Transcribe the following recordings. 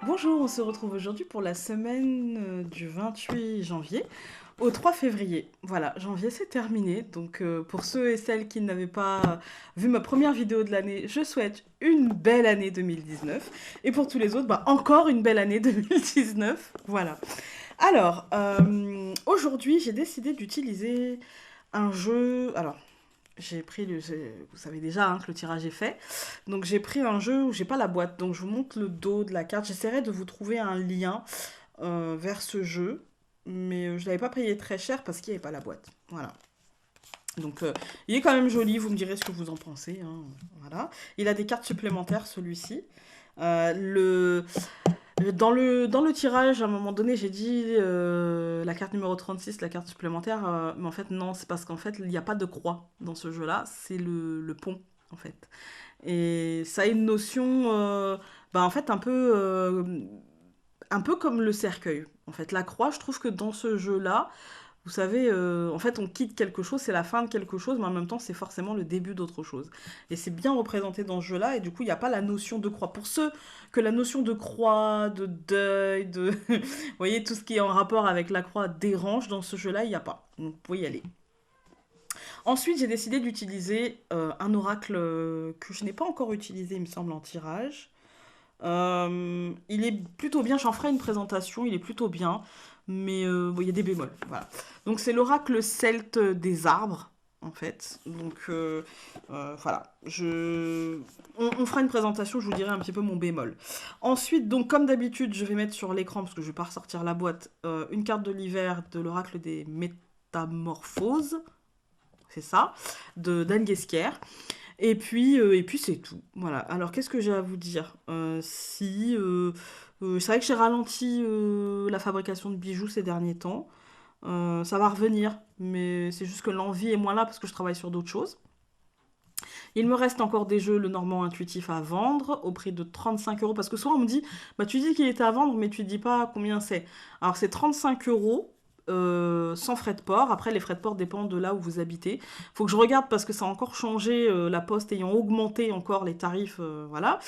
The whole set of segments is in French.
Bonjour, on se retrouve aujourd'hui pour la semaine du 28 janvier au 3 février. Voilà, janvier c'est terminé. Donc pour ceux et celles qui n'avaient pas vu ma première vidéo de l'année, je souhaite une belle année 2019. Et pour tous les autres, bah, encore une belle année 2019. Voilà. Alors, aujourd'hui j'ai décidé d'utiliser un jeu. Alors, j'ai pris vous savez déjà hein, que le tirage est fait. Donc j'ai pris un jeu où j'ai pas la boîte. Donc je vous montre le dos de la carte. J'essaierai de vous trouver un lien vers ce jeu. Mais je l'avais pas payé très cher parce qu'il n'y avait pas la boîte. Voilà. Donc il est quand même joli. Vous me direz ce que vous en pensez. Hein. Voilà. Il a des cartes supplémentaires celui-ci. Le dans le tirage, à un moment donné, j'ai dit la carte numéro 36, la carte supplémentaire, mais en fait, non, c'est parce qu'en fait, il n'y a pas de croix dans ce jeu-là, c'est le pont, en fait. Et ça a une notion, bah, en fait, un peu comme le cercueil. En fait, la croix, je trouve que dans ce jeu-là, vous savez, en fait, on quitte quelque chose, c'est la fin de quelque chose, mais en même temps, c'est forcément le début d'autre chose. Et c'est bien représenté dans ce jeu-là, et du coup, il n'y a pas la notion de croix. Pour ceux que la notion de croix, de deuil, de... vous voyez, tout ce qui est en rapport avec la croix dérange, dans ce jeu-là, il n'y a pas. Donc, vous pouvez y aller. Ensuite, j'ai décidé d'utiliser un oracle que je n'ai pas encore utilisé, il me semble, en tirage. Il est plutôt bien, j'en ferai une présentation, il est plutôt bien, mais bon, il y a des bémols. Voilà. Donc c'est l'oracle celte des arbres, en fait. Donc voilà, on fera une présentation, je vous dirai un petit peu mon bémol. Ensuite, donc comme d'habitude, je vais mettre sur l'écran, parce que je vais pas ressortir la boîte, une carte de l'hiver de l'oracle des métamorphoses, c'est ça, de d'Anne Guesquière. Et puis c'est tout. Voilà. Alors, qu'est-ce que j'ai à vous dire Si. C'est vrai que j'ai ralenti la fabrication de bijoux ces derniers temps. Ça va revenir, mais c'est juste que l'envie est moins là parce que je travaille sur d'autres choses. Il me reste encore des jeux Le Normand Intuitif à vendre au prix de 35 € parce que souvent on me dit, bah tu dis qu'il était à vendre mais tu dis pas combien c'est. Alors c'est 35 € sans frais de port. Après les frais de port dépendent de là où vous habitez. Faut que je regarde parce que ça a encore changé, la poste ayant augmenté encore les tarifs, voilà.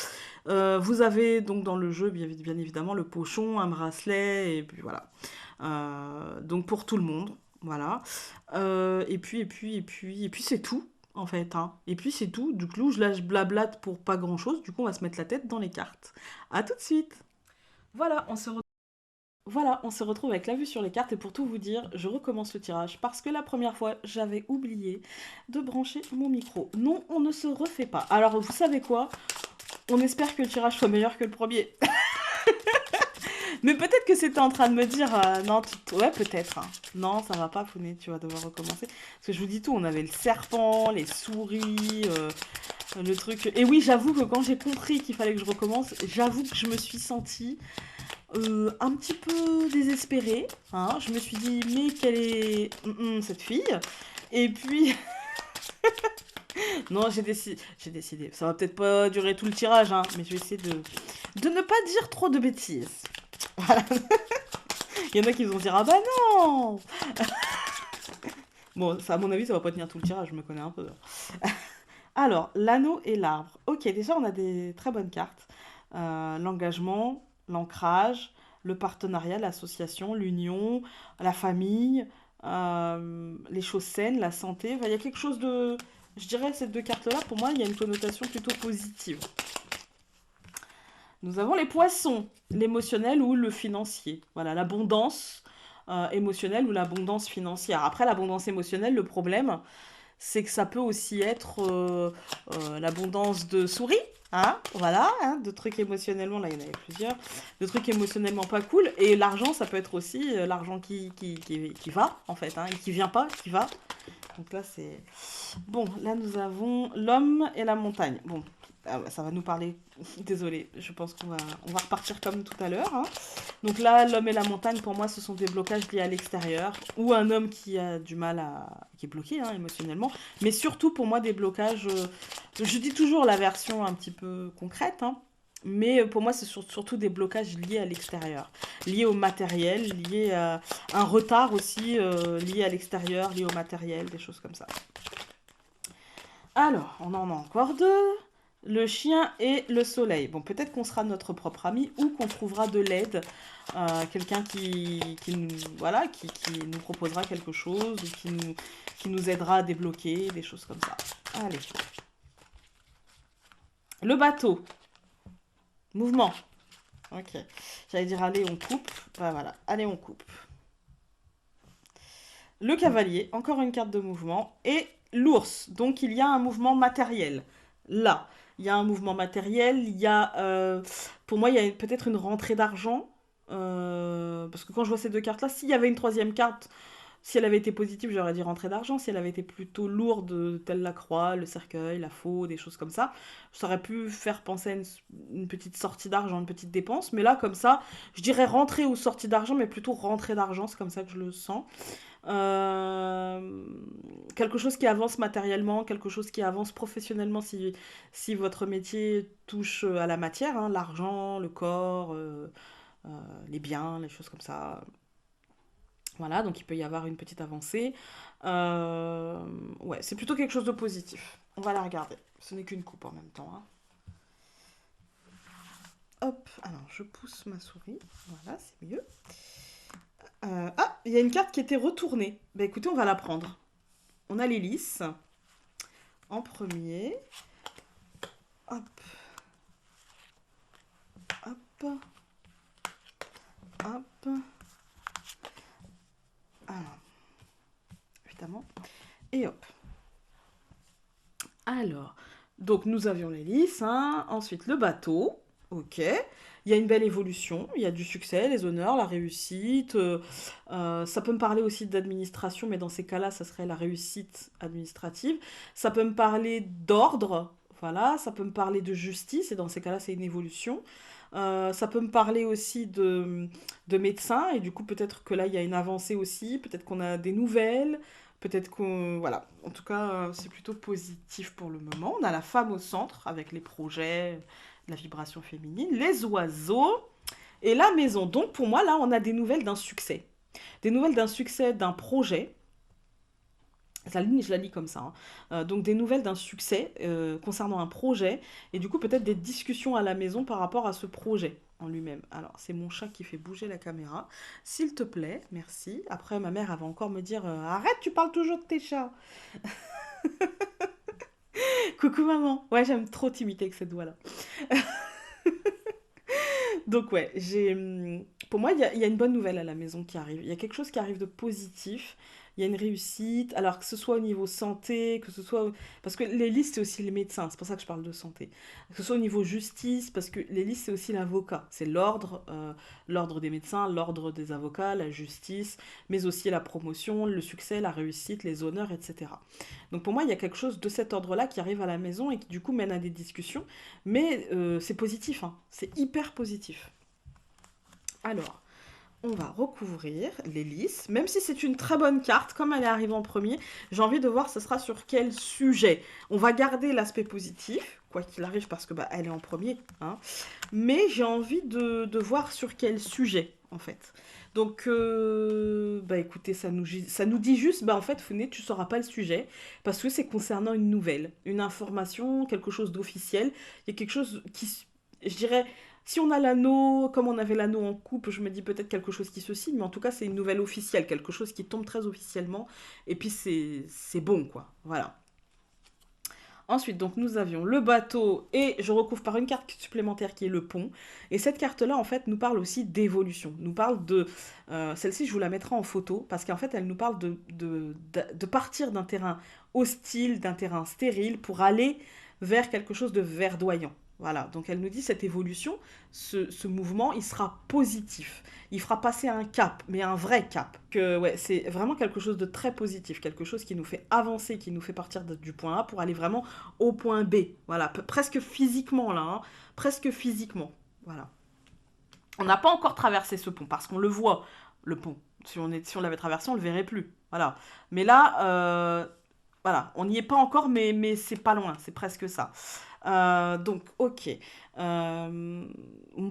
Vous avez donc dans le jeu bien évidemment le pochon, un bracelet et puis voilà. Donc pour tout le monde, voilà. Et puis c'est tout, en fait. Hein. Et puis c'est tout. Du coup, je lâche blablate pour pas grand chose. Du coup, on va se mettre la tête dans les cartes. À tout de suite. Voilà, on se retrouve avec la vue sur les cartes. Et pour tout vous dire, je recommence le tirage parce que la première fois, j'avais oublié de brancher mon micro. Non, on ne se refait pas. Alors, vous savez quoi? On espère que le tirage soit meilleur que le premier. Mais peut-être que c'était en train de me dire, non, ouais, peut-être. Hein. Non, ça va pas, Founé, tu vas devoir recommencer. Parce que je vous dis tout, on avait le serpent, les souris, le truc. Et oui, j'avoue que quand j'ai compris qu'il fallait que je recommence, j'avoue que je me suis sentie un petit peu désespérée. Hein. Je me suis dit, mais quelle est cette fille? Et puis, non, j'ai décidé. Ça va peut-être pas durer tout le tirage, hein, mais je vais essayer de ne pas dire trop de bêtises. Voilà. Il y en a qui vont dire, ah bah non. Bon, ça, à mon avis, ça va pas tenir tout le tirage, je me connais un peu. Alors, l'anneau et l'arbre. Ok, déjà, on a des très bonnes cartes. L'engagement, l'ancrage, le partenariat, l'association, l'union, la famille, les choses saines, la santé. Enfin, il y a quelque chose de... Je dirais, ces deux cartes-là, pour moi, il y a une connotation plutôt positive. Nous avons les poissons, l'émotionnel ou le financier. Voilà, l'abondance émotionnelle ou l'abondance financière. Après, l'abondance émotionnelle, le problème, c'est que ça peut aussi être l'abondance de souris, hein, voilà, hein, de trucs émotionnellement, là il y en avait plusieurs, de trucs émotionnellement pas cool, et l'argent, ça peut être aussi l'argent qui va, en fait, hein, et qui vient pas, qui va. Donc là, c'est... Bon, là, nous avons l'homme et la montagne. Bon, ça va nous parler... Désolée, je pense on va repartir comme tout à l'heure. Hein. Donc là, l'homme et la montagne, pour moi, ce sont des blocages liés à l'extérieur. Ou un homme qui a du mal à... qui est bloqué hein, émotionnellement. Mais surtout, pour moi, des blocages... je dis toujours la version un petit peu concrète, hein. Mais pour moi, c'est surtout des blocages liés à l'extérieur, liés au matériel, liés à un retard aussi lié à l'extérieur, lié au matériel, des choses comme ça. Alors, on en a encore deux. Le chien et le soleil. Bon, peut-être qu'on sera notre propre ami ou qu'on trouvera de l'aide, quelqu'un qui nous, voilà, qui nous proposera quelque chose ou qui nous aidera à débloquer, des choses comme ça. Allez. Le bateau. Mouvement. Ok. J'allais dire, allez, on coupe. Bah, voilà. Allez, on coupe. Le cavalier, encore une carte de mouvement. Et l'ours. Donc, il y a un mouvement matériel. Là, il y a un mouvement matériel. Il y a, pour moi, il y a peut-être une rentrée d'argent. Parce que quand je vois ces deux cartes-là, s'il y avait une troisième carte, si elle avait été positive, j'aurais dit rentrée d'argent. Si elle avait été plutôt lourde, telle la croix, le cercueil, la faux, des choses comme ça aurait pu faire penser à une petite sortie d'argent, une petite dépense. Mais là, comme ça, je dirais rentrée ou sortie d'argent, mais plutôt rentrée d'argent. C'est comme ça que je le sens. Euh, Quelque chose qui avance matériellement, quelque chose qui avance professionnellement si votre métier touche à la matière, hein, l'argent, le corps, euh, les biens, les choses comme ça. Voilà, donc il peut y avoir une petite avancée. Euh, ouais, c'est plutôt quelque chose de positif. On va la regarder. Ce n'est qu'une coupe en même temps, hein. Hop, alors je pousse ma souris. Voilà, c'est mieux. Ah, il y a une carte qui était retournée. Bah écoutez, on va la prendre. On a l'hélice en premier. Hop, hop, hop. Alors, évidemment. Et hop. Alors, donc nous avions l'hélice, hein. Ensuite le bateau. Ok. Il y a une belle évolution, il y a du succès, les honneurs, la réussite. Ça peut me parler aussi d'administration, mais dans ces cas-là, ça serait la réussite administrative. Ça peut me parler d'ordre, voilà. Ça peut me parler de justice, et dans ces cas-là, c'est une évolution. Ça peut me parler aussi de médecin, et du coup, peut-être que là, il y a une avancée aussi. Peut-être qu'on a des nouvelles. Peut-être qu'on... Voilà. En tout cas, c'est plutôt positif pour le moment. On a la femme au centre, avec les projets, la vibration féminine, les oiseaux et la maison. Donc pour moi, là, on a des nouvelles d'un succès. Des nouvelles d'un succès d'un projet. La ligne, je la lis comme ça, hein. Donc des nouvelles d'un succès concernant un projet. Et du coup, peut-être des discussions à la maison par rapport à ce projet en lui-même. Alors, c'est mon chat qui fait bouger la caméra. S'il te plaît, merci. Après, ma mère, elle va encore me dire arrête, tu parles toujours de tes chats. Coucou maman. Ouais, j'aime trop t'imiter avec cette voix-là. Donc ouais, pour moi, il y a une bonne nouvelle à la maison qui arrive. Il y a quelque chose qui arrive de positif. Il y a une réussite. Alors que ce soit au niveau santé, que ce soit... Parce que l'hélice, c'est aussi les médecins. C'est pour ça que je parle de santé. Que ce soit au niveau justice, parce que l'hélice, c'est aussi l'avocat. C'est l'ordre, l'ordre des médecins, l'ordre des avocats, la justice, mais aussi la promotion, le succès, la réussite, les honneurs, etc. Donc pour moi, il y a quelque chose de cet ordre-là qui arrive à la maison et qui du coup mène à des discussions. Mais c'est positif, hein. C'est hyper positif. Alors, on va recouvrir l'hélice. Même si c'est une très bonne carte, comme elle est arrivée en premier, j'ai envie de voir ce sera sur quel sujet. On va garder l'aspect positif, quoi qu'il arrive, parce que bah, elle est en premier, hein. Mais j'ai envie de voir sur quel sujet, en fait. Donc, bah écoutez, ça nous dit juste, bah en fait, Founé, tu sauras pas le sujet, parce que c'est concernant une nouvelle, une information, quelque chose d'officiel. Il y a quelque chose qui, je dirais, si on a l'anneau, comme on avait l'anneau en coupe, je me dis peut-être quelque chose qui se signe, mais en tout cas, c'est une nouvelle officielle, quelque chose qui tombe très officiellement, et puis c'est bon, quoi. Voilà. Ensuite, donc nous avions le bateau et je recouvre par une carte supplémentaire qui est le pont. Et cette carte-là, en fait, nous parle aussi d'évolution. Nous parle de... Celle-ci, je vous la mettrai en photo parce qu'en fait, elle nous parle de partir d'un terrain hostile, d'un terrain stérile pour aller vers quelque chose de verdoyant. Voilà, donc elle nous dit cette évolution, ce mouvement, il sera positif. Il fera passer un cap, mais un vrai cap. Que ouais, c'est vraiment quelque chose de très positif, quelque chose qui nous fait avancer, qui nous fait partir du point A pour aller vraiment au point B. Voilà, presque physiquement là, hein, presque physiquement. Voilà. On n'a pas encore traversé ce pont parce qu'on le voit, le pont. Si on l'avait traversé, on le verrait plus. Voilà. Mais là, voilà, on n'y est pas encore, mais c'est pas loin, c'est presque ça. Donc, ok. Euh,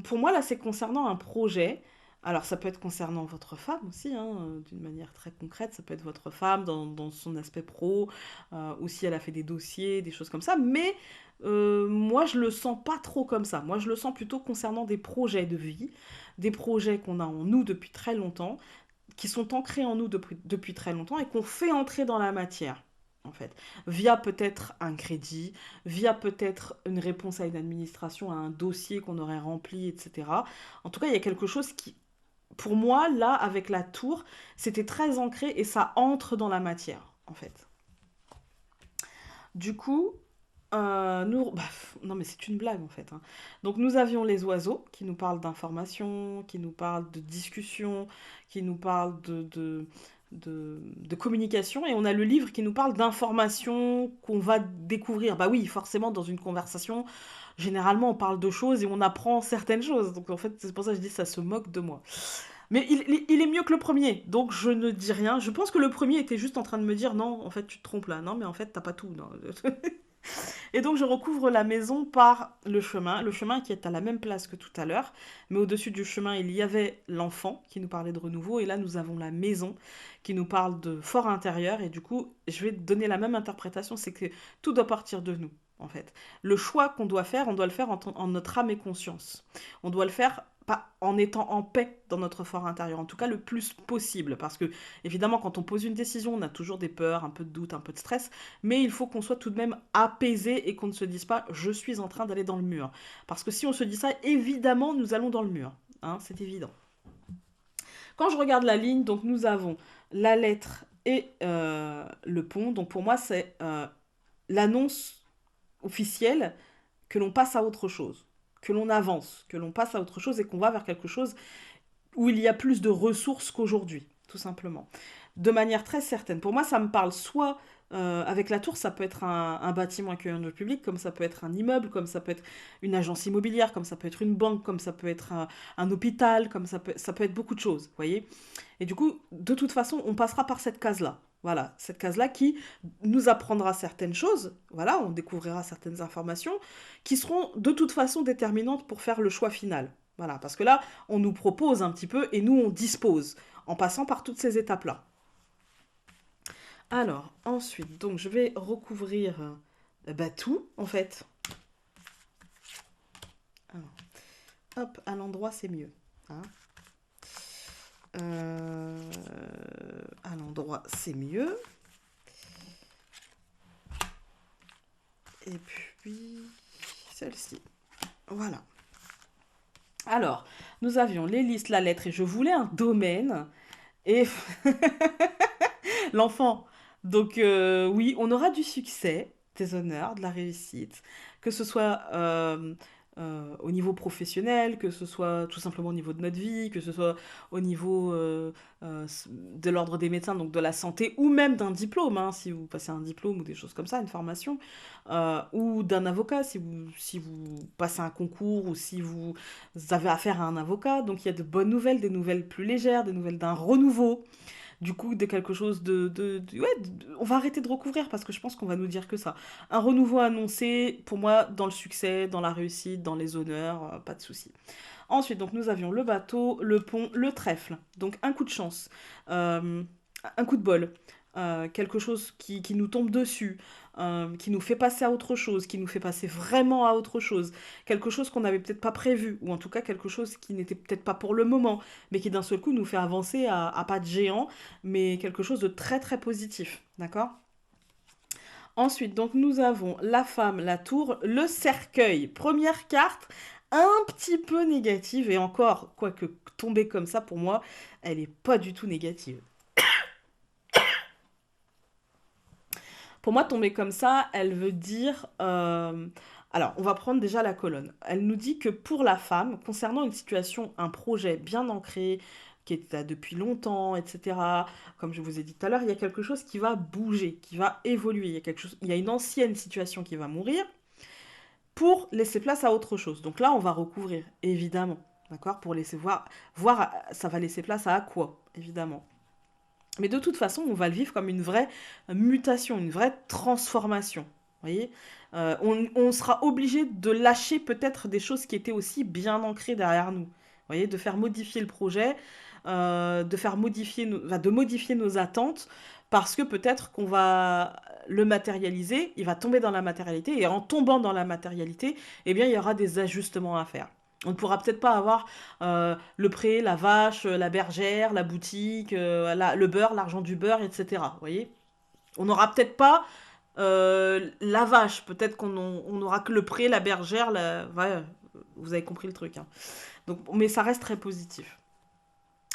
pour moi, là, c'est concernant un projet. Alors, ça peut être concernant votre femme aussi, hein, d'une manière très concrète. Ça peut être votre femme dans son aspect pro, ou si elle a fait des dossiers, des choses comme ça. Mais moi, je le sens pas trop comme ça. Moi, je le sens plutôt concernant des projets de vie, des projets qu'on a en nous depuis très longtemps, qui sont ancrés en nous depuis très longtemps et qu'on fait entrer dans la matière. En fait, via peut-être un crédit, via peut-être une réponse à une administration, à un dossier qu'on aurait rempli, etc. En tout cas, il y a quelque chose qui, pour moi, là, avec la tour, c'était très ancré et ça entre dans la matière, en fait. Du coup, non mais c'est une blague en fait, hein. Donc nous avions les oiseaux qui nous parlent d'information, qui nous parlent de discussion, qui nous parlent de communication, et on a le livre qui nous parle d'informations qu'on va découvrir. Bah oui, forcément, dans une conversation, généralement on parle de choses et on apprend certaines choses. Donc en fait, c'est pour ça que je dis ça se moque de moi. Mais il est mieux que le premier, donc je ne dis rien. Je pense que le premier était juste en train de me dire non, en fait tu te trompes là, non mais en fait t'as pas tout. Non. Et donc je recouvre la maison par le chemin qui est à la même place que tout à l'heure, mais au-dessus du chemin il y avait l'enfant qui nous parlait de renouveau, et là nous avons la maison qui nous parle de fort intérieur, et du coup je vais donner la même interprétation, c'est que tout doit partir de nous. En fait, le choix qu'on doit faire, on doit le faire en notre âme et conscience. On doit le faire pas en étant en paix dans notre fort intérieur, en tout cas le plus possible, parce que évidemment quand on pose une décision, on a toujours des peurs, un peu de doute, un peu de stress, mais il faut qu'on soit tout de même apaisé et qu'on ne se dise pas je suis en train d'aller dans le mur. Parce que si on se dit ça, évidemment nous allons dans le mur, hein, c'est évident. Quand je regarde la ligne, donc nous avons la lettre et le pont, donc pour moi c'est l'annonce officielle que l'on passe à autre chose, que l'on avance, que l'on passe à autre chose et qu'on va vers quelque chose où il y a plus de ressources qu'aujourd'hui, tout simplement. De manière très certaine. Pour moi, ça me parle soit avec la tour, ça peut être un bâtiment accueillant du public, comme ça peut être un immeuble, comme ça peut être une agence immobilière, comme ça peut être une banque, comme ça peut être un hôpital, comme ça peut être beaucoup de choses, vous voyez. Et du coup, de toute façon, on passera par cette case-là. Voilà, cette case-là qui nous apprendra certaines choses, voilà, on découvrira certaines informations qui seront de toute façon déterminantes pour faire le choix final. Voilà, parce que là, on nous propose un petit peu et nous, on dispose en passant par toutes ces étapes-là. Alors, ensuite, donc je vais recouvrir bah, tout, en fait. Alors, hop, à l'endroit, c'est mieux, hein. Euh, à l'endroit, c'est mieux. Et puis, celle-ci. Voilà. Alors, nous avions les listes, la lettre, et je voulais un domaine. Et l'enfant. Donc oui, on aura du succès, des honneurs, de la réussite, que ce soit au niveau professionnel, que ce soit tout simplement au niveau de notre vie, que ce soit au niveau de l'ordre des médecins, donc de la santé, ou même d'un diplôme, hein, si vous passez un diplôme ou des choses comme ça, une formation, ou d'un avocat, si vous passez un concours, ou si vous avez affaire à un avocat. Donc il y a de bonnes nouvelles, des nouvelles plus légères, des nouvelles d'un renouveau, du coup, de quelque chose ouais, on va arrêter de recouvrir parce que je pense qu'on va nous dire que ça. Un renouveau annoncé, pour moi, dans le succès, dans la réussite, dans les honneurs, pas de souci. Ensuite, donc, nous avions le bateau, le pont, le trèfle. Donc, un coup de chance, euh, un coup de bol, quelque chose qui nous tombe dessus, qui nous fait passer à autre chose, qui nous fait passer vraiment à autre chose, quelque chose qu'on n'avait peut-être pas prévu, ou en tout cas quelque chose qui n'était peut-être pas pour le moment, mais qui d'un seul coup nous fait avancer à pas de géant, mais quelque chose de très très positif, d'accord? Ensuite, donc nous avons la femme, la tour, le cercueil. Première carte, un petit peu négative, et encore, quoique tomber comme ça, pour moi, elle est pas du tout négative. Pour moi, tomber comme ça, elle veut dire... Alors, on va prendre déjà la colonne. Elle nous dit que pour la femme, concernant une situation, un projet bien ancré, qui est là depuis longtemps, etc., comme je vous ai dit tout à l'heure, il y a quelque chose qui va bouger, qui va évoluer. Il y a une ancienne situation qui va mourir pour laisser place à autre chose. Donc là, on va recouvrir, évidemment. D'accord? Pour laisser voir, ça va laisser place à quoi, évidemment. Mais de toute façon, on va le vivre comme une vraie mutation, une vraie transformation. Vous voyez. On sera obligé de lâcher peut-être des choses qui étaient aussi bien ancrées derrière nous. voyez, de faire modifier le projet, de faire modifier enfin, de modifier nos attentes parce que peut-être qu'on va le matérialiser, il va tomber dans la matérialité et en tombant dans la matérialité, eh bien il y aura des ajustements à faire. On ne pourra peut-être pas avoir le pré, la vache, la bergère, la boutique, le beurre, l'argent du beurre, etc. Vous voyez? On n'aura peut-être pas la vache, peut-être on n'aura que le pré, la bergère, ouais, vous avez compris le truc, hein. Donc, mais ça reste très positif.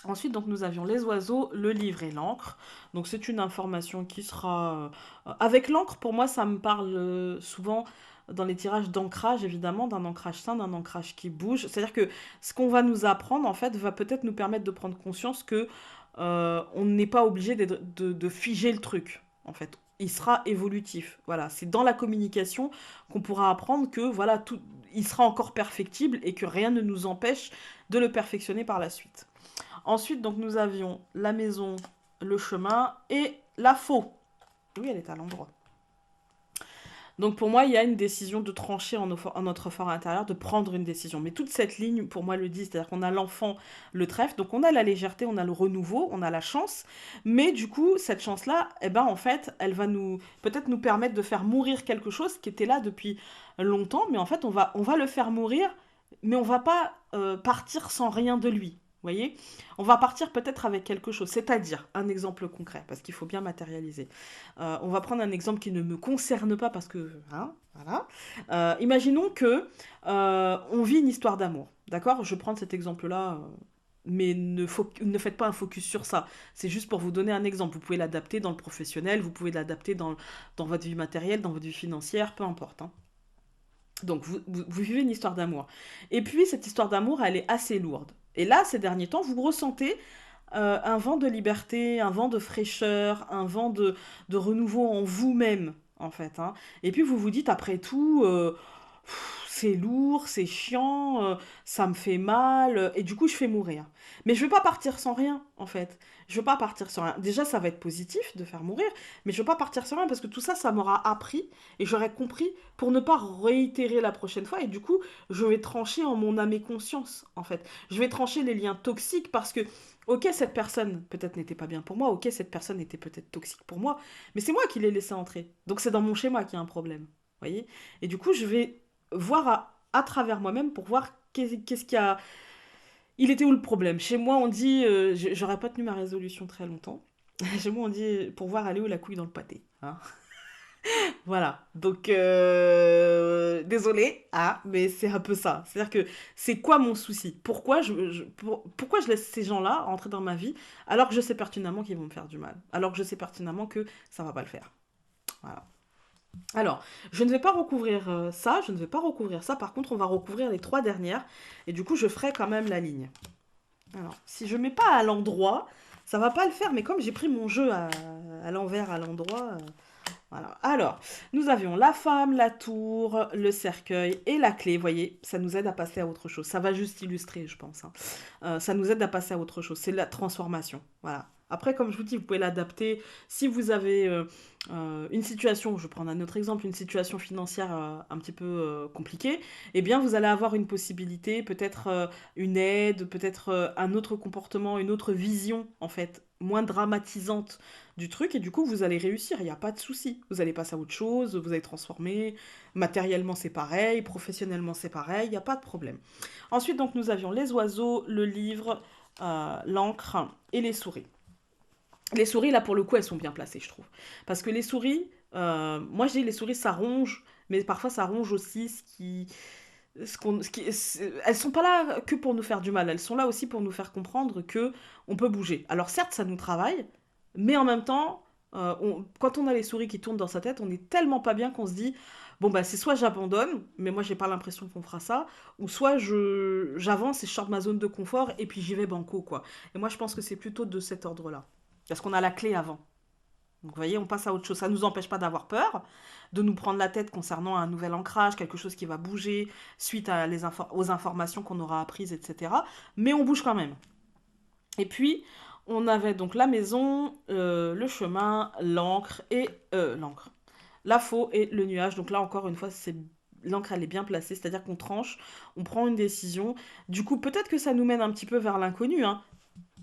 Ensuite, donc, nous avions les oiseaux, le livre et l'encre. Donc, c'est une information qui sera... avec l'encre, pour moi, ça me parle souvent dans les tirages d'ancrage, évidemment, d'un ancrage sain, d'un ancrage qui bouge. C'est-à-dire que ce qu'on va nous apprendre, en fait, va peut-être nous permettre de prendre conscience que on n'est pas obligé de figer le truc, en fait. Il sera évolutif. Voilà, c'est dans la communication qu'on pourra apprendre que voilà, tout, il sera encore perfectible et que rien ne nous empêche de le perfectionner par la suite. Ensuite, donc, nous avions la maison, le chemin et la faux. Oui, elle est à l'endroit. Donc pour moi, il y a une décision de trancher en notre fort intérieur, de prendre une décision. Mais toute cette ligne, pour moi, le dit, c'est-à-dire qu'on a l'enfant, le trèfle, donc on a la légèreté, on a le renouveau, on a la chance. Mais du coup, cette chance-là, eh ben, en fait, elle va peut-être nous permettre de faire mourir quelque chose qui était là depuis longtemps. Mais en fait, on va le faire mourir, mais on va pas partir sans rien de lui. Vous voyez? On va partir peut-être avec quelque chose, c'est-à-dire un exemple concret, parce qu'il faut bien matérialiser. On va prendre un exemple qui ne me concerne pas parce que, hein, voilà. Imaginons que on vit une histoire d'amour, d'accord? Je prends cet exemple-là, mais ne faites pas un focus sur ça. C'est juste pour vous donner un exemple. Vous pouvez l'adapter dans le professionnel, vous pouvez l'adapter dans votre vie matérielle, dans votre vie financière, peu importe, hein. Donc vous vivez une histoire d'amour. Et puis cette histoire d'amour, elle est assez lourde. Et là, ces derniers temps, vous ressentez un vent de liberté, un vent de fraîcheur, un vent de renouveau en vous-même, en fait, hein. Et puis vous vous dites, après tout, c'est lourd, c'est chiant, ça me fait mal, et du coup je fais mourir. Mais je vais pas partir sans rien, en fait. Je vais pas partir sans rien. Déjà, ça va être positif de faire mourir, mais je vais pas partir sans rien parce que tout ça, ça m'aura appris et j'aurai compris pour ne pas réitérer la prochaine fois. Et du coup, je vais trancher en mon âme et conscience, en fait. Je vais trancher les liens toxiques parce que, ok, cette personne peut-être n'était pas bien pour moi, ok, cette personne était peut-être toxique pour moi, mais c'est moi qui l'ai laissé entrer. Donc c'est dans mon schéma qu'il y a un problème, vous voyez? Et du coup, je vais voir à travers moi-même pour voir qu'est-ce qu'il y a. Il était où le problème? Chez moi, on dit, j'aurais pas tenu ma résolution très longtemps. Chez moi, on dit pour voir aller où la couille dans le pâté, hein. Voilà. Donc, désolé, ah, mais c'est un peu ça. C'est-à-dire que c'est quoi mon souci? Pourquoi je laisse ces gens-là entrer dans ma vie alors que je sais pertinemment qu'ils vont me faire du mal? Alors que je sais pertinemment que ça va pas le faire. Voilà. Alors, je ne vais pas recouvrir ça, je ne vais pas recouvrir ça. Par contre, on va recouvrir les trois dernières. Et du coup, je ferai quand même la ligne. Alors, si je mets pas à l'endroit, ça va pas le faire. Mais comme j'ai pris mon jeu à l'envers, à l'endroit, voilà. Alors, nous avions la femme, la tour, le cercueil et la clé. Vous voyez, ça nous aide à passer à autre chose. Ça va juste illustrer, je pense, hein. Ça nous aide à passer à autre chose. C'est la transformation. Voilà. Après, comme je vous dis, vous pouvez l'adapter. Si vous avez une situation, je vais prendre un autre exemple, une situation financière un petit peu compliquée, eh bien, vous allez avoir une possibilité, peut-être une aide, peut-être un autre comportement, une autre vision, en fait, moins dramatisante du truc, et du coup, vous allez réussir, il n'y a pas de souci. Vous allez passer à autre chose, vous allez transformer, matériellement c'est pareil, professionnellement c'est pareil, il n'y a pas de problème. Ensuite, donc, nous avions les oiseaux, le livre, l'encre et les souris. Les souris, là, pour le coup, elles sont bien placées, je trouve. Parce que les souris, moi je dis les souris, ça ronge, mais parfois ça ronge aussi elles sont pas là que pour nous faire du mal, elles sont là aussi pour nous faire comprendre que on peut bouger. Alors certes, ça nous travaille, mais en même temps, quand on a les souris qui tournent dans sa tête, on est tellement pas bien qu'on se dit, bon bah c'est soit j'abandonne, mais moi j'ai pas l'impression qu'on fera ça, ou soit j'avance et je sors de ma zone de confort et puis j'y vais banco, quoi. Et moi je pense que c'est plutôt de cet ordre-là. Parce qu'on a la clé avant. Donc vous voyez, on passe à autre chose. Ça ne nous empêche pas d'avoir peur, de nous prendre la tête concernant un nouvel ancrage, quelque chose qui va bouger suite aux informations qu'on aura apprises, etc. Mais on bouge quand même. Et puis, on avait donc la maison, le chemin, l'encre et... l'encre. La faux et le nuage. Donc là, encore une fois, l'encre elle est bien placée, c'est-à-dire qu'on tranche, on prend une décision. Du coup, peut-être que ça nous mène un petit peu vers l'inconnu, hein,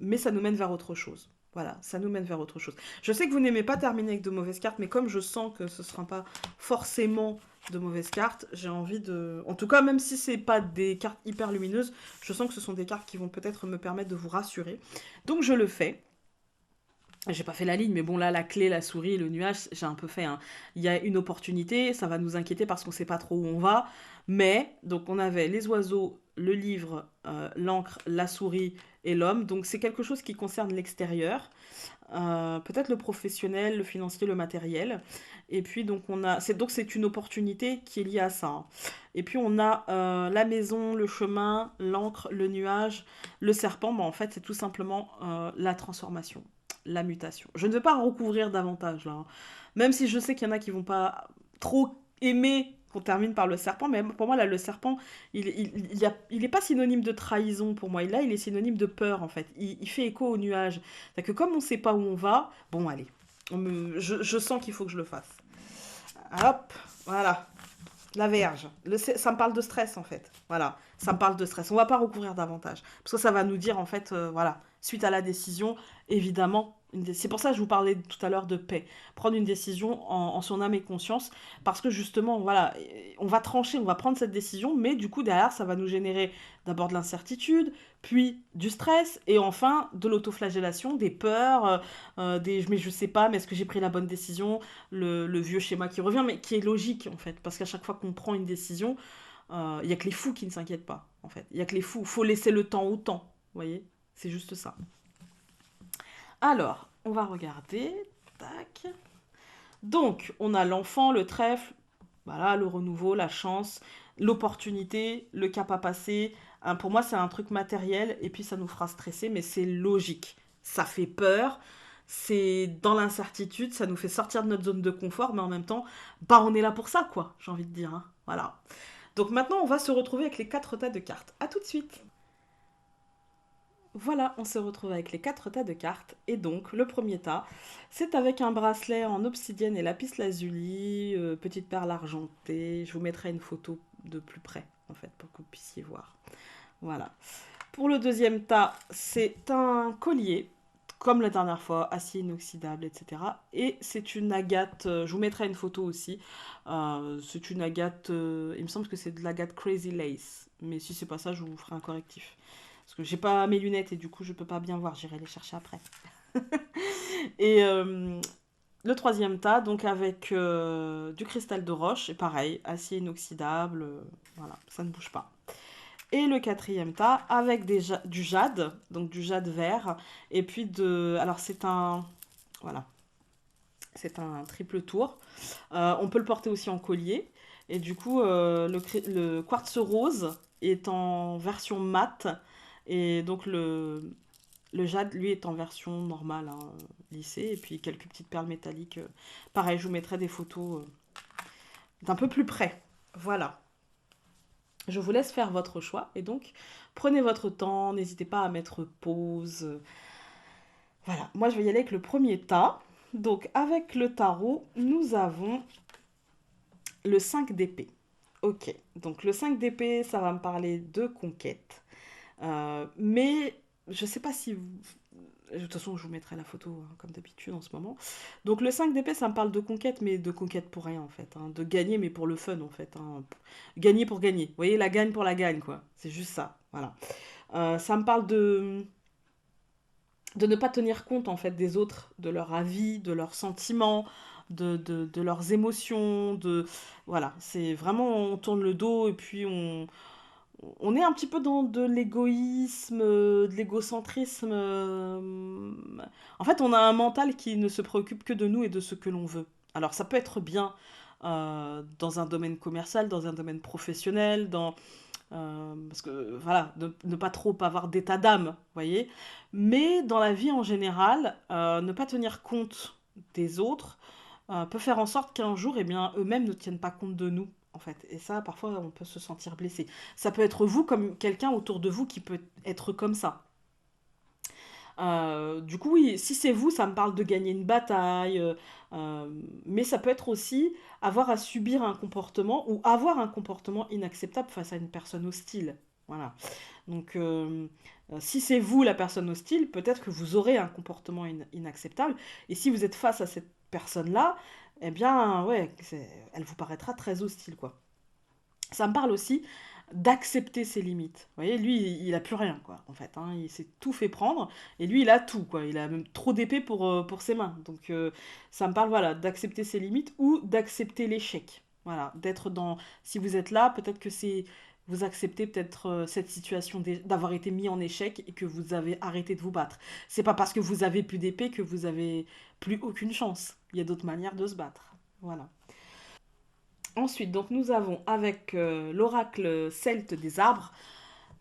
mais ça nous mène vers autre chose. Voilà, ça nous mène vers autre chose. Je sais que vous n'aimez pas terminer avec de mauvaises cartes, mais comme je sens que ce ne sera pas forcément de mauvaises cartes, j'ai envie de... En tout cas, même si c'est pas des cartes hyper lumineuses, je sens que ce sont des cartes qui vont peut-être me permettre de vous rassurer. Donc je le fais. J'ai pas fait la ligne, mais bon, là, la clé, la souris, le nuage, j'ai un peu fait. Hein. Il y a une opportunité, ça va nous inquiéter parce qu'on sait pas trop où on va. Mais, donc, on avait les oiseaux, le livre, l'encre, la souris et l'homme. Donc, c'est quelque chose qui concerne l'extérieur. Peut-être le professionnel, le financier, le matériel. Et puis, donc, c'est une opportunité qui est liée à ça. Hein. Et puis, on a la maison, le chemin, l'encre, le nuage, le serpent. Bon, en fait, c'est tout simplement la transformation, la mutation. Je ne veux pas recouvrir davantage là. Hein. Même si je sais qu'il y en a qui vont pas trop aimer qu'on termine par le serpent, mais pour moi là le serpent, il est pas synonyme de trahison pour moi. Là, il est synonyme de peur en fait. Il fait écho au nuage. C'est que comme on sait pas où on va, bon allez, je sens qu'il faut que je le fasse. Hop, voilà. La Vierge. Ça me parle de stress en fait. Voilà, ça me parle de stress. On va pas recouvrir davantage. Parce que ça va nous dire en fait, voilà, suite à la décision, évidemment, c'est pour ça que je vous parlais tout à l'heure de paix. Prendre une décision en son âme et conscience. Parce que justement, voilà, on va trancher, on va prendre cette décision, mais du coup, derrière, ça va nous générer d'abord de l'incertitude, puis du stress, et enfin de l'autoflagellation, des peurs, mais je sais pas, mais est-ce que j'ai pris la bonne décision, le vieux schéma qui revient, mais qui est logique en fait, parce qu'à chaque fois qu'on prend une décision, il y a que les fous qui ne s'inquiètent pas en fait. Il y a que les fous. Faut laisser le temps au temps, vous voyez. C'est juste ça. Alors, on va regarder. Tac. Donc, on a l'enfant, le trèfle, voilà, le renouveau, la chance, l'opportunité, le cap à passer. Hein, pour moi, c'est un truc matériel et puis ça nous fera stresser, mais c'est logique. Ça fait peur, c'est dans l'incertitude, ça nous fait sortir de notre zone de confort, mais en même temps, bah on est là pour ça, quoi, j'ai envie de dire. Hein. Voilà. Donc maintenant, on va se retrouver avec les 4 tas de cartes. À tout de suite. Voilà, on se retrouve avec les 4 tas de cartes. Et donc, le premier tas, c'est avec un bracelet en obsidienne et lapis lazuli, petite perle argentée. Je vous mettrai une photo de plus près, en fait, pour que vous puissiez voir. Voilà. Pour le deuxième tas, c'est un collier, comme la dernière fois, acier inoxydable, etc. Et c'est une agate, je vous mettrai une photo aussi. C'est une agate, il me semble que c'est de l'agate Crazy Lace. Mais si c'est pas ça, je vous ferai un correctif. Parce que j'ai pas mes lunettes et du coup je peux pas bien voir, j'irai les chercher après. Et le troisième tas, donc avec du cristal de roche, et pareil, acier inoxydable, voilà, ça ne bouge pas. Et le quatrième tas avec du jade, donc du jade vert, et puis alors c'est un, voilà, c'est un triple tour. On peut le porter aussi en collier, et du coup le quartz rose est en version mat, et donc le jade, lui, est en version normale, hein, lissée, et puis quelques petites perles métalliques. Pareil, je vous mettrai des photos d'un peu plus près. Voilà. Je vous laisse faire votre choix, et donc, prenez votre temps, n'hésitez pas à mettre pause. Voilà, moi je vais y aller avec le premier tas. Donc, avec le tarot, nous avons le 5 d'épée. Ok, donc le 5 d'épée, ça va me parler de conquête. Mais je sais pas si de toute façon, je vous mettrai la photo hein, comme d'habitude en ce moment. Donc le 5 d'épée, ça me parle de conquête, mais de conquête pour rien en fait. Hein. De gagner, mais pour le fun en fait. Hein. Gagner pour gagner. Vous voyez, la gagne pour la gagne, quoi. C'est juste ça. Voilà. Ça me parle de ne pas tenir compte en fait des autres, de leur avis, de leurs sentiments, de leurs émotions. Voilà, c'est vraiment, on tourne le dos et puis on est un petit peu dans de l'égoïsme, de l'égocentrisme. En fait, on a un mental qui ne se préoccupe que de nous et de ce que l'on veut. Alors, ça peut être bien dans un domaine commercial, dans un domaine professionnel, parce que, voilà, ne pas trop avoir d'état d'âme, vous voyez. Mais dans la vie en général, ne pas tenir compte des autres peut faire en sorte qu'un jour, eh bien, eux-mêmes ne tiennent pas compte de nous, en fait. Et ça, parfois, on peut se sentir blessé. Ça peut être vous comme quelqu'un autour de vous qui peut être comme ça. Du coup, oui, si c'est vous, ça me parle de gagner une bataille, mais ça peut être aussi avoir à subir un comportement ou avoir un comportement inacceptable face à une personne hostile. Voilà. Donc, si c'est vous la personne hostile, peut-être que vous aurez un comportement inacceptable. Et si vous êtes face à cette personne-là, eh bien, ouais, elle vous paraîtra très hostile, quoi. Ça me parle aussi d'accepter ses limites. Vous voyez, lui, il a plus rien, quoi, en fait. Hein. Il s'est tout fait prendre, et lui, il a tout, quoi. Il a même trop d'épée pour ses mains. Donc, ça me parle, voilà, d'accepter ses limites ou d'accepter l'échec. Voilà, d'être dans... Si vous êtes là, peut-être que c'est... Vous acceptez peut-être cette situation d'avoir été mis en échec et que vous avez arrêté de vous battre. C'est pas parce que vous avez plus d'épée que vous avez plus aucune chance. Il y a d'autres manières de se battre. Voilà. Ensuite, donc nous avons avec l'oracle celte des arbres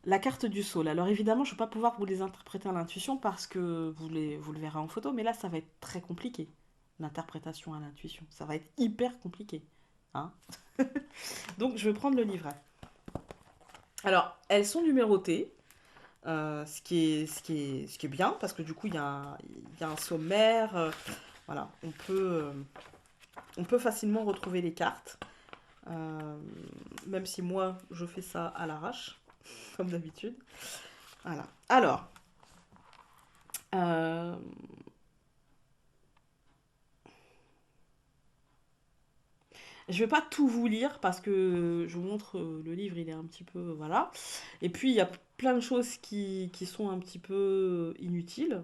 la carte du saule. Alors évidemment, je ne vais pas pouvoir vous les interpréter à l'intuition parce que vous le verrez en photo, mais là, ça va être très compliqué, l'interprétation à l'intuition. Ça va être hyper compliqué. Hein. Donc, je vais prendre le livret. Alors, elles sont numérotées, ce qui est bien, parce que du coup, il y a un sommaire. Voilà, on peut facilement retrouver les cartes. Euh, Même si moi, je fais ça à l'arrache, comme d'habitude. Voilà. Alors, euh, je vais pas tout vous lire parce que je vous montre le livre, il est un petit peu... Voilà. Et puis, il y a plein de choses qui sont un petit peu inutiles.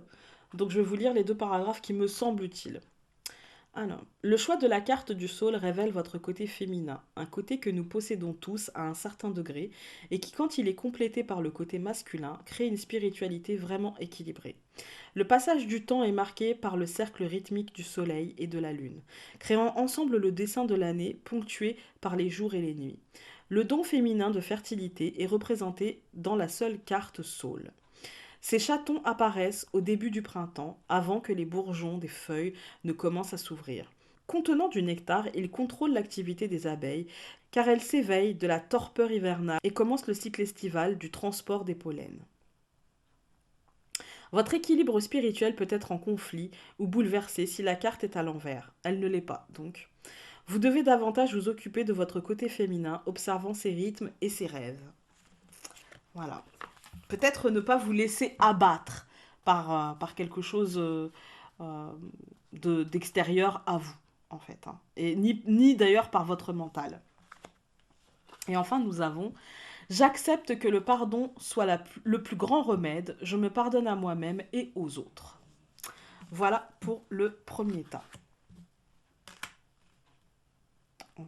Donc, je vais vous lire les deux paragraphes qui me semblent utiles. Alors, le choix de la carte du saule révèle votre côté féminin, un côté que nous possédons tous à un certain degré, et qui, quand il est complété par le côté masculin, crée une spiritualité vraiment équilibrée. Le passage du temps est marqué par le cercle rythmique du soleil et de la lune, créant ensemble le dessin de l'année ponctué par les jours et les nuits. Le don féminin de fertilité est représenté dans la seule carte saule. Ces chatons apparaissent au début du printemps, avant que les bourgeons des feuilles ne commencent à s'ouvrir. Contenant du nectar, ils contrôlent l'activité des abeilles, car elles s'éveillent de la torpeur hivernale et commencent le cycle estival du transport des pollens. Votre équilibre spirituel peut être en conflit ou bouleversé si la carte est à l'envers. Elle ne l'est pas, donc. Vous devez davantage vous occuper de votre côté féminin, observant ses rythmes et ses rêves. Voilà. Peut-être ne pas vous laisser abattre par quelque chose euh, d'extérieur à vous, en fait. Hein. Et ni d'ailleurs par votre mental. Et enfin, nous avons j'accepte que le pardon soit le plus grand remède. Je me pardonne à moi-même et aux autres. Voilà pour le premier tas.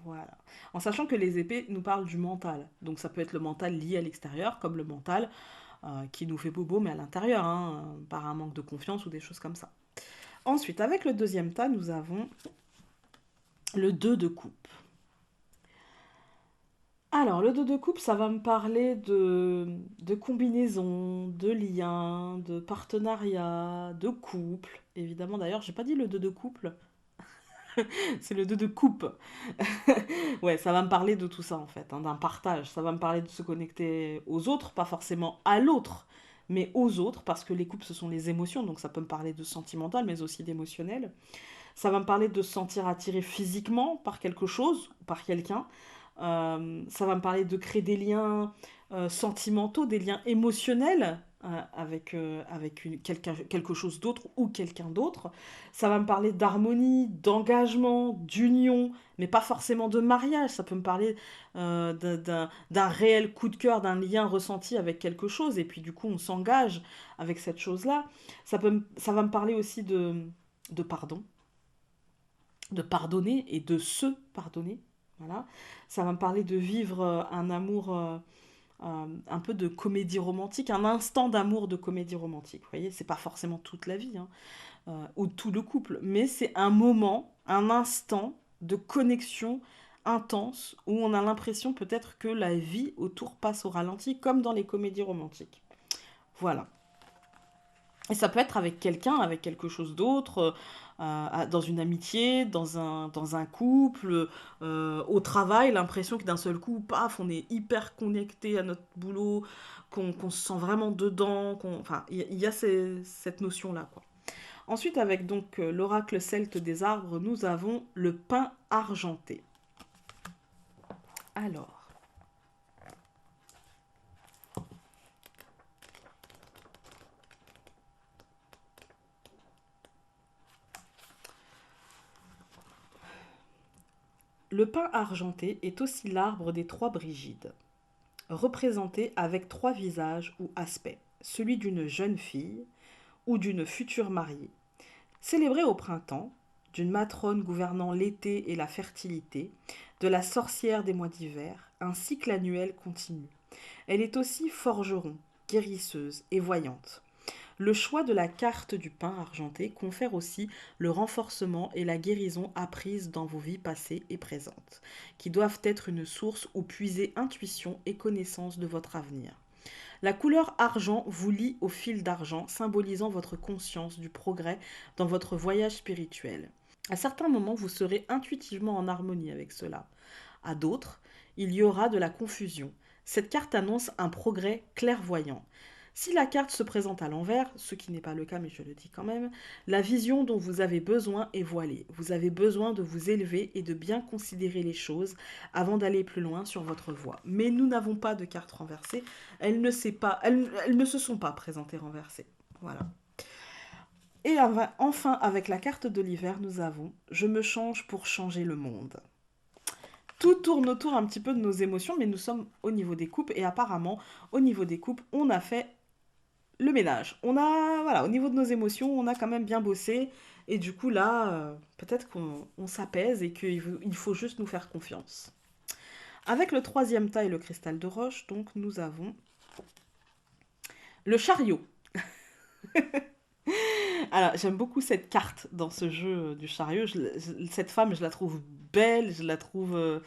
Voilà. En sachant que les épées nous parlent du mental. Donc ça peut être le mental lié à l'extérieur, comme le mental qui nous fait bobo, mais à l'intérieur, hein, par un manque de confiance ou des choses comme ça. Ensuite, avec le deuxième tas, nous avons le 2 de coupe. Alors, le 2 de coupe, ça va me parler de combinaison, de lien, de partenariat, de couple. Évidemment, d'ailleurs, j'ai pas dit le 2 de couple, c'est le 2 de coupe. Ouais, ça va me parler de tout ça en fait, hein, d'un partage. Ça va me parler de se connecter aux autres, pas forcément à l'autre, mais aux autres, parce que les couples, ce sont les émotions, donc ça peut me parler de sentimental, mais aussi d'émotionnel. Ça va me parler de se sentir attiré physiquement par quelque chose, par quelqu'un. Ça va me parler de créer des liens sentimentaux, des liens émotionnels avec quelque chose d'autre ou quelqu'un d'autre. Ça va me parler d'harmonie, d'engagement, d'union, mais pas forcément de mariage. Ça peut me parler d'un réel coup de cœur, d'un lien ressenti avec quelque chose, et puis du coup on s'engage avec cette chose-là. Ça va me parler aussi de pardon, de pardonner et de se pardonner. Voilà. Ça va me parler de vivre un amour, un peu de comédie romantique, un instant d'amour de comédie romantique. Vous voyez, c'est pas forcément toute la vie, hein, ou tout le couple, mais c'est un moment, un instant de connexion intense où on a l'impression peut-être que la vie autour passe au ralenti, comme dans les comédies romantiques. Voilà. Et ça peut être avec quelqu'un, avec quelque chose d'autre, dans une amitié, dans un couple, au travail, l'impression que d'un seul coup, paf, on est hyper connecté à notre boulot, qu'on se sent vraiment dedans, enfin, il y a cette notion-là, quoi. Ensuite, avec donc l'oracle celte des arbres, nous avons le pin argenté. Alors, le pin argenté est aussi l'arbre des trois Brigides, représenté avec trois visages ou aspects, celui d'une jeune fille ou d'une future mariée. Célébrée au printemps, d'une matrone gouvernant l'été et la fertilité, de la sorcière des mois d'hiver, un cycle annuel continu. Elle est aussi forgeron, guérisseuse et voyante. Le choix de la carte du pain argenté confère aussi le renforcement et la guérison apprises dans vos vies passées et présentes, qui doivent être une source où puiser intuition et connaissance de votre avenir. La couleur argent vous lie au fil d'argent, symbolisant votre conscience du progrès dans votre voyage spirituel. À certains moments, vous serez intuitivement en harmonie avec cela. À d'autres, il y aura de la confusion. Cette carte annonce un progrès clairvoyant. Si la carte se présente à l'envers, ce qui n'est pas le cas mais je le dis quand même, la vision dont vous avez besoin est voilée. Vous avez besoin de vous élever et de bien considérer les choses avant d'aller plus loin sur votre voie. Mais nous n'avons pas de carte renversée. Elles ne se sont pas présentées renversées. Voilà. Et enfin, avec la carte de l'hiver, nous avons Je me change pour changer le monde. Tout tourne autour un petit peu de nos émotions, mais nous sommes au niveau des coupes et apparemment, au niveau des coupes, on a fait le ménage. Voilà, au niveau de nos émotions, on a quand même bien bossé et du coup là, peut-être qu'on s'apaise et qu'il faut juste nous faire confiance. Avec le troisième tas et le cristal de roche, donc nous avons le chariot. Alors, j'aime beaucoup cette carte dans ce jeu du chariot. Cette femme, je la trouve belle, je la trouve euh,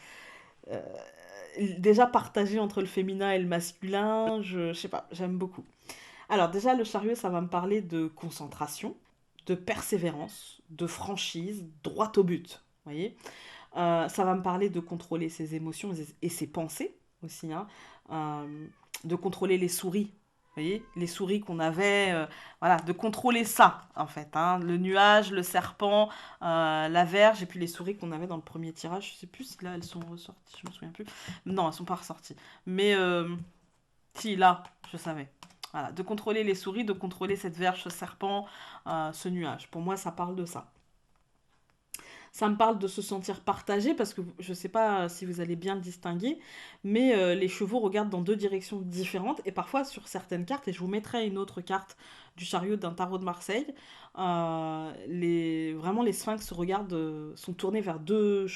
déjà partagée entre le féminin et le masculin. Je sais pas, j'aime beaucoup. Alors, déjà, le chariot, ça va me parler de concentration, de persévérance, de franchise, droit au but. Vous voyez. Ça va me parler de contrôler ses émotions et ses pensées aussi, hein. De contrôler les souris. Vous voyez, les souris qu'on avait, voilà, de contrôler ça, en fait, hein. Le nuage, le serpent, la verge, et puis les souris qu'on avait dans le premier tirage. Je sais plus si là elles sont ressorties, je me souviens plus. Non, elles sont pas ressorties. Mais si, là, je savais. Voilà, de contrôler les souris, de contrôler cette verge, ce serpent, ce nuage. Pour moi, ça parle de ça. Ça me parle de se sentir partagé parce que je ne sais pas si vous allez bien le distinguer, mais les chevaux regardent dans deux directions différentes et parfois sur certaines cartes, et je vous mettrai une autre carte du chariot d'un tarot de Marseille, vraiment les sphinx se regardent, sont tournés vers deux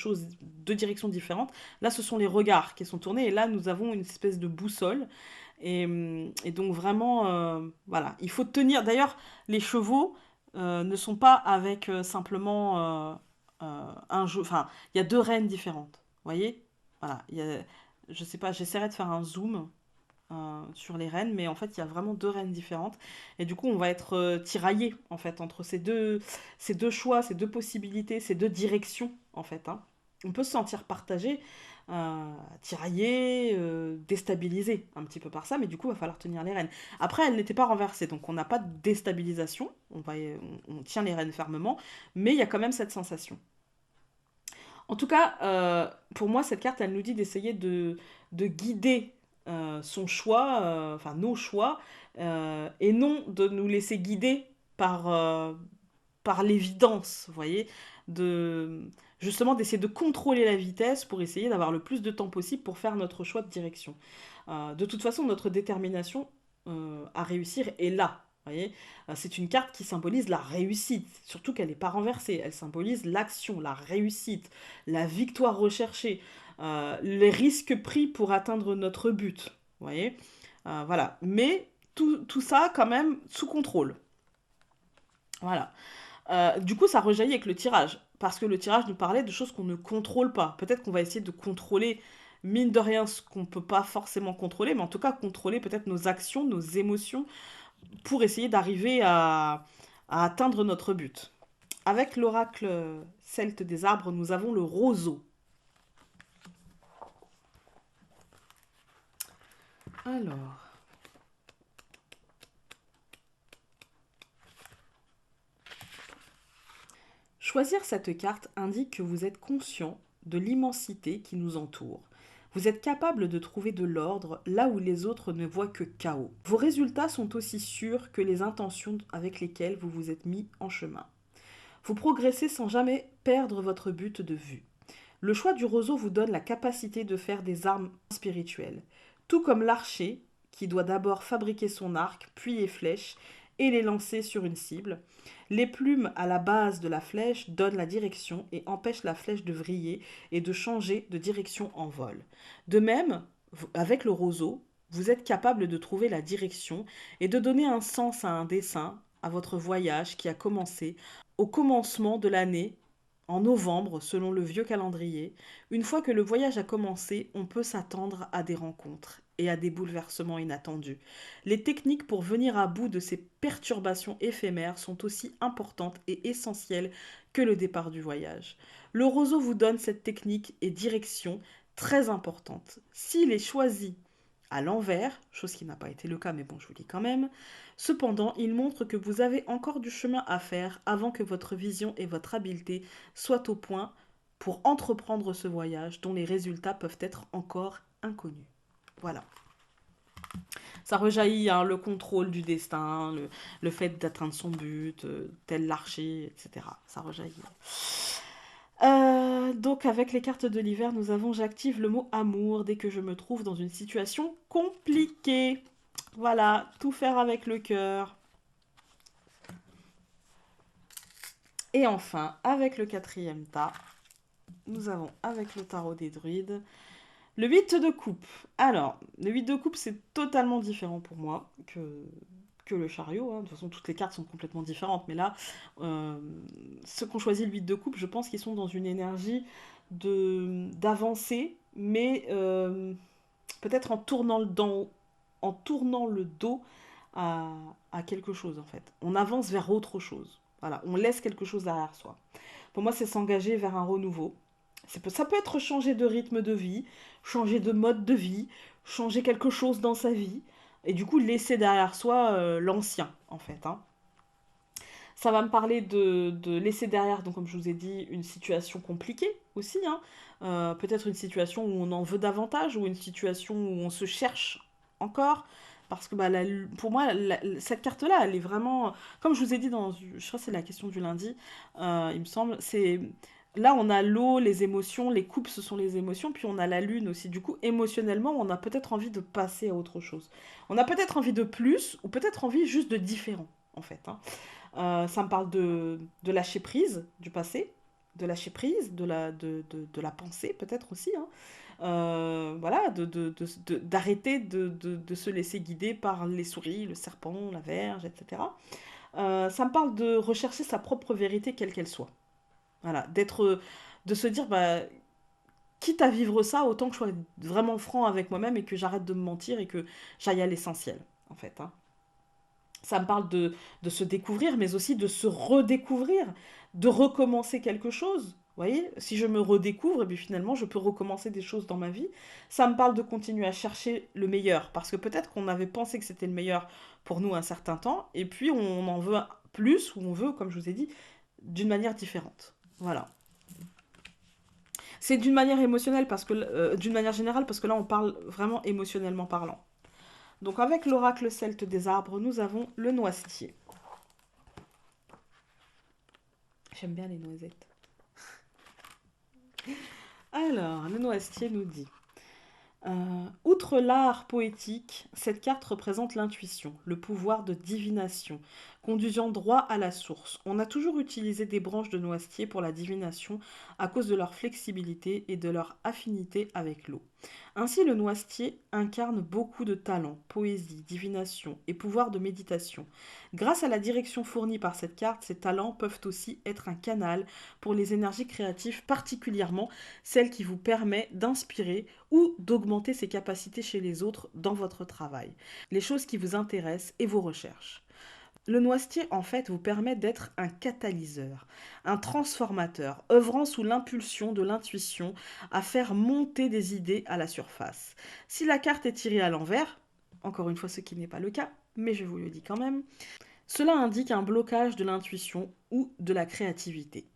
directions différentes. Là, ce sont les regards qui sont tournés et là, nous avons une espèce de boussole. Et donc vraiment, voilà, il faut tenir. D'ailleurs, les chevaux ne sont pas avec simplement un jeu. Enfin, il y a deux reines différentes. Vous voyez? Voilà. Je sais pas, j'essaierai de faire un zoom sur les reines, mais en fait, il y a vraiment deux reines différentes. Et du coup, on va être tiraillé en fait entre ces deux choix, ces deux possibilités, ces deux directions en fait, hein. On peut se sentir partagé, tiraillé, déstabilisé un petit peu par ça, mais du coup, il va falloir tenir les rênes. Après, elles n'étaient pas renversées, donc on n'a pas de déstabilisation, on tient les rênes fermement, mais il y a quand même cette sensation. En tout cas, pour moi, cette carte, elle nous dit d'essayer de guider son choix, enfin nos choix, et non de nous laisser guider par l'évidence, vous voyez, de justement d'essayer de contrôler la vitesse pour essayer d'avoir le plus de temps possible pour faire notre choix de direction. De toute façon, notre détermination à réussir est là. Vous voyez, c'est une carte qui symbolise la réussite, surtout qu'elle n'est pas renversée. Elle symbolise l'action, la réussite, la victoire recherchée, les risques pris pour atteindre notre but. Vous voyez, voilà. Mais tout ça quand même sous contrôle. Voilà. Du coup, ça rejaillit avec le tirage. Parce que le tirage nous parlait de choses qu'on ne contrôle pas. Peut-être qu'on va essayer de contrôler, mine de rien, ce qu'on ne peut pas forcément contrôler, mais en tout cas, contrôler peut-être nos actions, nos émotions, pour essayer d'arriver à atteindre notre but. Avec l'oracle celte des arbres, nous avons le roseau. Alors, choisir cette carte indique que vous êtes conscient de l'immensité qui nous entoure. Vous êtes capable de trouver de l'ordre là où les autres ne voient que chaos. Vos résultats sont aussi sûrs que les intentions avec lesquelles vous vous êtes mis en chemin. Vous progressez sans jamais perdre votre but de vue. Le choix du roseau vous donne la capacité de faire des armes spirituelles, tout comme l'archer, qui doit d'abord fabriquer son arc, puis les flèches, et les lancer sur une cible. Les plumes à la base de la flèche donnent la direction et empêchent la flèche de vriller et de changer de direction en vol. De même, avec le roseau, vous êtes capable de trouver la direction et de donner un sens à un dessin, à votre voyage qui a commencé au commencement de l'année, en novembre, selon le vieux calendrier. Une fois que le voyage a commencé, on peut s'attendre à des rencontres et à des bouleversements inattendus. Les techniques pour venir à bout de ces perturbations éphémères sont aussi importantes et essentielles que le départ du voyage. Le roseau vous donne cette technique et direction très importante. S'il est choisi à l'envers, chose qui n'a pas été le cas, mais bon, je vous dis quand même. Cependant, il montre que vous avez encore du chemin à faire avant que votre vision et votre habileté soient au point pour entreprendre ce voyage dont les résultats peuvent être encore inconnus. Voilà. Ça rejaillit hein, le contrôle du destin, le fait d'atteindre son but, tel l'archer, etc. Ça rejaillit. Donc avec les cartes de l'hiver, nous avons j'active le mot amour dès que je me trouve dans une situation compliquée. Voilà, tout faire avec le cœur. Et enfin, avec le quatrième tas, nous avons avec le tarot des druides, le 8 de coupe. Alors, le 8 de coupe, c'est totalement différent pour moi que le chariot. Hein. De toute façon, toutes les cartes sont complètement différentes. Mais là, ceux qui ont choisi le 8 de coupe, je pense qu'ils sont dans une énergie d'avancer, mais peut-être en tournant le dos à, à quelque chose, en fait. On avance vers autre chose. Voilà, on laisse quelque chose derrière soi. Pour moi, c'est s'engager vers un renouveau. Ça peut être changer de rythme de vie, changer de mode de vie, changer quelque chose dans sa vie, et du coup laisser derrière soi l'ancien, en fait. Hein. Ça va me parler de laisser derrière, donc comme je vous ai dit, une situation compliquée aussi. Hein. Peut-être une situation où on en veut davantage, ou une situation où on se cherche encore. Parce que bah, pour moi, cette carte-là, elle est vraiment... Comme je vous ai dit, je crois que c'est la question du lundi, il me semble, c'est... Là, on a l'eau, les émotions, les coupes, ce sont les émotions, puis on a la lune aussi. Du coup, émotionnellement, on a peut-être envie de passer à autre chose. On a peut-être envie de plus, ou peut-être envie juste de différent, en fait. Hein. Ça me parle de lâcher prise du passé, de lâcher prise de la pensée peut-être aussi. Hein. Voilà, d'arrêter de se laisser guider par les souris, le serpent, la verge, etc. Ça me parle de rechercher sa propre vérité quelle qu'elle soit. Voilà, de se dire, bah, quitte à vivre ça, autant que je sois vraiment franc avec moi-même et que j'arrête de me mentir et que j'aille à l'essentiel, en fait. Hein. Ça me parle de se découvrir, mais aussi de se redécouvrir, de recommencer quelque chose. Vous voyez, si je me redécouvre, et puis finalement, je peux recommencer des choses dans ma vie. Ça me parle de continuer à chercher le meilleur, parce que peut-être qu'on avait pensé que c'était le meilleur pour nous un certain temps, et puis on en veut plus, ou on veut, comme je vous ai dit, d'une manière différente. Voilà. C'est d'une manière émotionnelle, d'une manière générale, parce que là, on parle vraiment émotionnellement parlant. Donc avec l'oracle celte des arbres, nous avons le noisetier. J'aime bien les noisettes. Alors, le noisetier nous dit outre l'art poétique, cette carte représente l'intuition, le pouvoir de divination, conduisant droit à la source. On a toujours utilisé des branches de noisetier pour la divination à cause de leur flexibilité et de leur affinité avec l'eau. Ainsi, le noisetier incarne beaucoup de talents, poésie, divination et pouvoir de méditation. Grâce à la direction fournie par cette carte, ces talents peuvent aussi être un canal pour les énergies créatives, particulièrement celles qui vous permettent d'inspirer ou d'augmenter ses capacités chez les autres dans votre travail, les choses qui vous intéressent et vos recherches. Le noisetier, en fait, vous permet d'être un catalyseur, un transformateur, œuvrant sous l'impulsion de l'intuition à faire monter des idées à la surface. Si la carte est tirée à l'envers, encore une fois ce qui n'est pas le cas, mais je vous le dis quand même, cela indique un blocage de l'intuition ou de la créativité.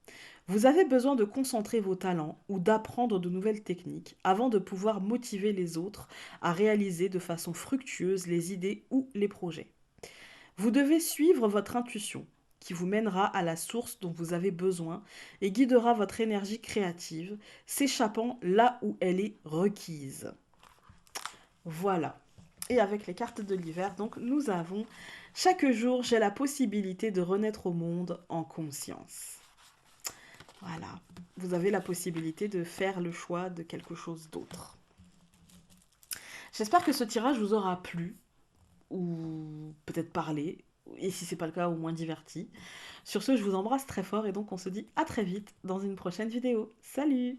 Vous avez besoin de concentrer vos talents ou d'apprendre de nouvelles techniques avant de pouvoir motiver les autres à réaliser de façon fructueuse les idées ou les projets. Vous devez suivre votre intuition, qui vous mènera à la source dont vous avez besoin et guidera votre énergie créative, s'échappant là où elle est requise. Voilà. Et avec les cartes de l'hiver, donc nous avons chaque jour, j'ai la possibilité de renaître au monde en conscience. Voilà. Vous avez la possibilité de faire le choix de quelque chose d'autre. J'espère que ce tirage vous aura plu ou peut-être parlé, et si c'est pas le cas, au moins diverti. Sur ce, je vous embrasse très fort et donc on se dit à très vite dans une prochaine vidéo. Salut!